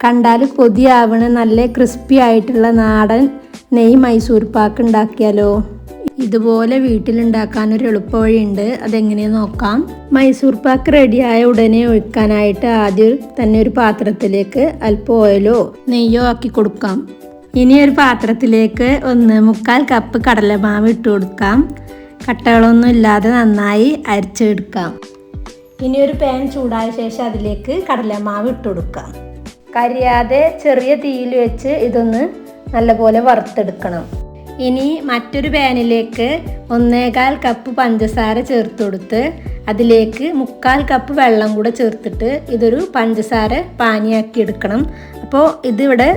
കണ്ടാൽ കൊതിയാവണ നല്ല ക്രിസ്പി ആയിട്ടുള്ള നാടൻ നെയ്യ് മൈസൂർ പാക്ക് ഉണ്ടാക്കിയാലോ. ഇതുപോലെ വീട്ടിലുണ്ടാക്കാനൊരു എളുപ്പവഴിയുണ്ട്. അതെങ്ങനെയെന്ന് നോക്കാം. മൈസൂർ പാക്ക് റെഡിയായ ഉടനെ ഒഴിക്കാനായിട്ട് ആദ്യം തന്നെ ഒരു പാത്രത്തിലേക്ക് അല്പം ഓയിലോ നെയ്യോ ആക്കി കൊടുക്കാം. ഇനി ഒരു പാത്രത്തിലേക്ക് 1/4 കപ്പ് കടലമാവ് ഇട്ട് കൊടുക്കാം. കട്ടകളൊന്നും ഇല്ലാതെ നന്നായി അരച്ചെടുക്കാം. ഇനി ഒരു പാൻ ചൂടായ ശേഷം അതിലേക്ക് കടലമാവ് ഇട്ട് കൊടുക്കാം. കരിയാതെ ചെറിയ തീയിൽ വെച്ച് ഇതൊന്ന് നല്ലപോലെ വറുത്തെടുക്കണം. ഇനി മറ്റൊരു പാനിലേക്ക് 1/4 കപ്പ് പഞ്ചസാര ചേർത്ത് കൊടുത്ത് അതിലേക്ക് 1/4 കപ്പ് വെള്ളം കൂടെ ചേർത്തിട്ട് ഇതൊരു പഞ്ചസാര പാനിയാക്കി എടുക്കണം. അപ്പോൾ ഇതിവിടെ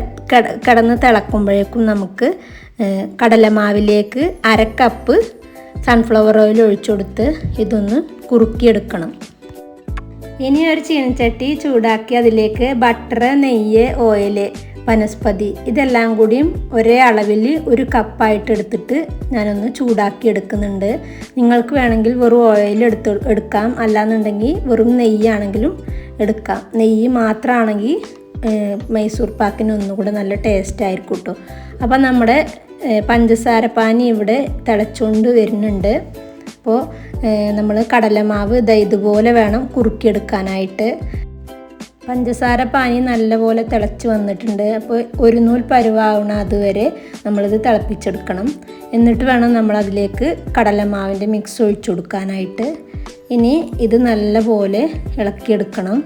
കിടന്ന് തിളക്കുമ്പോഴേക്കും നമുക്ക് കടലമാവിലേക്ക് 1/2 കപ്പ് സൺഫ്ലവർ ഓയിൽ ഒഴിച്ചു കൊടുത്ത് ഇതൊന്ന് കുറുക്കിയെടുക്കണം. ഇനി ഒരു ചീനച്ചട്ടി ചൂടാക്കി അതിലേക്ക് ബട്ടർ, നെയ്യ്, ഓയിൽ, വനസ്പതി ഇതെല്ലാം കൂടിയും ഒരേ അളവിൽ 1 കപ്പായിട്ട് എടുത്തിട്ട് ഞാനൊന്ന് ചൂടാക്കി എടുക്കുന്നുണ്ട്. നിങ്ങൾക്ക് വേണമെങ്കിൽ വെറും ഓയിൽ എടുക്കാം, അല്ലാന്നുണ്ടെങ്കിൽ വെറും നെയ്യാണെങ്കിലും എടുക്കാം. നെയ്യ് മാത്രമാണെങ്കിൽ മൈസൂർ പാക്കിന് ഒന്നുകൂടെ നല്ല ടേസ്റ്റ് ആയിരിക്കും കേട്ടോ. അപ്പം നമ്മുടെ പഞ്ചസാര പാനി ഇവിടെ തിളച്ചുകൊണ്ട് വരുന്നുണ്ട്. അപ്പോൾ നമ്മൾ കടലമാവ് ഇതുപോലെ വേണം കുറുക്കിയെടുക്കാനായിട്ട്. പഞ്ചസാര പാനി നല്ലപോലെ തിളച്ച് വന്നിട്ടുണ്ട്. അപ്പോൾ ഒരു നൂൽ പരുവാവണ അതുവരെ നമ്മളിത് തിളപ്പിച്ചെടുക്കണം. എന്നിട്ട് വേണം നമ്മളതിലേക്ക് കടലമാവിൻ്റെ മിക്സ് ഒഴിച്ചു കൊടുക്കാനായിട്ട്. ഇനി ഇത് നല്ലപോലെ ഇളക്കിയെടുക്കണം.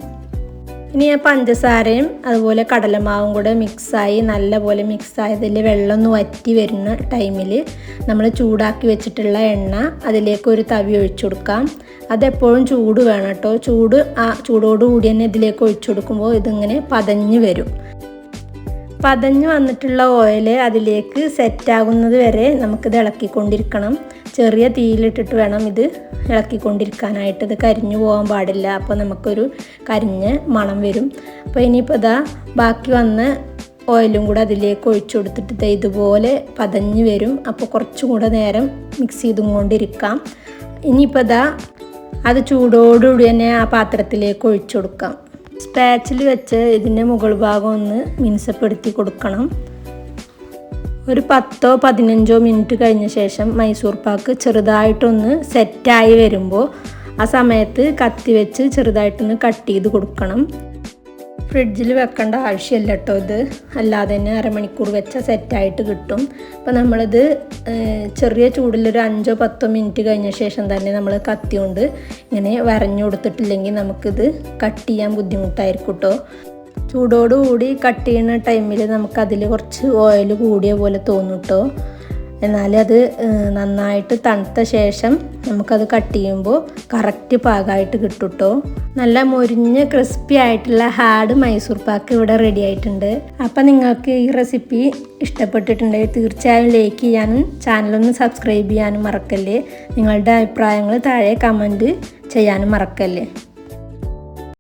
ഇനി ആ പഞ്ചസാരയും അതുപോലെ കടലമാവും കൂടെ മിക്സായി നല്ലപോലെ മിക്സായതിൽ വെള്ളം ഒന്ന് വറ്റി വരുന്ന ടൈമിൽ നമ്മൾ ചൂടാക്കി വെച്ചിട്ടുള്ള എണ്ണ അതിലേക്ക് ഒരു തവി ഒഴിച്ചു കൊടുക്കാം. അതെപ്പോഴും ചൂട് വേണം കേട്ടോ. ചൂടോടുകൂടി തന്നെ ഇതിലേക്ക് ഒഴിച്ചു കൊടുക്കുമ്പോൾ ഇതിങ്ങനെ പതഞ്ഞ് വരും. പതഞ്ഞ് വന്നിട്ടുള്ള ഓയിൽ അതിലേക്ക് സെറ്റാകുന്നത് വരെ നമുക്കിത് ഇളക്കിക്കൊണ്ടിരിക്കണം. ചെറിയ തീയിലിട്ടിട്ട് വേണം ഇത് ഇളക്കിക്കൊണ്ടിരിക്കാനായിട്ട്. ഇത് കരിഞ്ഞു പോകാൻ പാടില്ല. അപ്പോൾ നമുക്കൊരു കരിഞ്ഞ മണം വരും. അപ്പോൾ ഇനിയിപ്പോൾ ബാക്കി വന്ന ഓയിലും കൂടെ അതിലേക്ക് ഒഴിച്ചു കൊടുത്തിട്ട് ഇതുപോലെ പതഞ്ഞ് വരും. അപ്പോൾ കുറച്ചും കൂടെ നേരം മിക്സ് ചെയ്തും കൊണ്ടിരിക്കാം. ഇനിയിപ്പോൾ അത് ചൂടോടുകൂടി തന്നെ ആ പാത്രത്തിലേക്ക് ഒഴിച്ചു കൊടുക്കാം. സ്പാച്ചിൽ വെച്ച് ഇതിൻ്റെ മുകൾ ഭാഗം ഒന്ന് മിനുസപ്പെടുത്തി കൊടുക്കണം. ഒരു 10-15 മിനിറ്റ് കഴിഞ്ഞ ശേഷം മൈസൂർ പാക്ക് ചെറുതായിട്ടൊന്ന് സെറ്റായി വരുമ്പോൾ ആ സമയത്ത് കത്തി വെച്ച് ചെറുതായിട്ടൊന്ന് കട്ട് ചെയ്ത് കൊടുക്കണം. ഫ്രിഡ്ജിൽ വെക്കേണ്ട ആവശ്യമില്ല കേട്ടോ. ഇത് അല്ലാതെ തന്നെ അരമണിക്കൂർ വെച്ചാൽ സെറ്റായിട്ട് കിട്ടും. അപ്പോൾ നമ്മളിത് ചെറിയ ചൂടിലൊരു 5-10 മിനിറ്റ് കഴിഞ്ഞ ശേഷം തന്നെ നമ്മൾ കത്തി കൊണ്ട് ഇങ്ങനെ വരഞ്ഞു കൊടുത്തിട്ടില്ലെങ്കിൽ നമുക്കിത് കട്ട് ചെയ്യാൻ ബുദ്ധിമുട്ടായിരിക്കും കേട്ടോ. ചൂടോടുകൂടി കട്ട് ചെയ്യുന്ന ടൈമിൽ നമുക്കതിൽ കുറച്ച് ഓയിൽ കൂടിയ പോലെ തോന്നും കേട്ടോ. എന്നാൽ അത് നന്നായിട്ട് തണുത്ത ശേഷം നമുക്കത് കട്ട് ചെയ്യുമ്പോൾ കറക്റ്റ് പാകമായിട്ട് കിട്ടും കേട്ടോ. നല്ല മൊരിഞ്ഞ് ക്രിസ്പി ആയിട്ടുള്ള ഹാർഡ് മൈസൂർ പാക്ക് ഇവിടെ റെഡി ആയിട്ടുണ്ട്. അപ്പം നിങ്ങൾക്ക് ഈ റെസിപ്പി ഇഷ്ടപ്പെട്ടിട്ടുണ്ടെങ്കിൽ തീർച്ചയായും ലൈക്ക് ചെയ്യാനും ചാനലൊന്ന് സബ്സ്ക്രൈബ് ചെയ്യാനും മറക്കല്ലേ. നിങ്ങളുടെ അഭിപ്രായങ്ങൾ താഴെ കമൻറ്റ് ചെയ്യാനും മറക്കല്ലേ.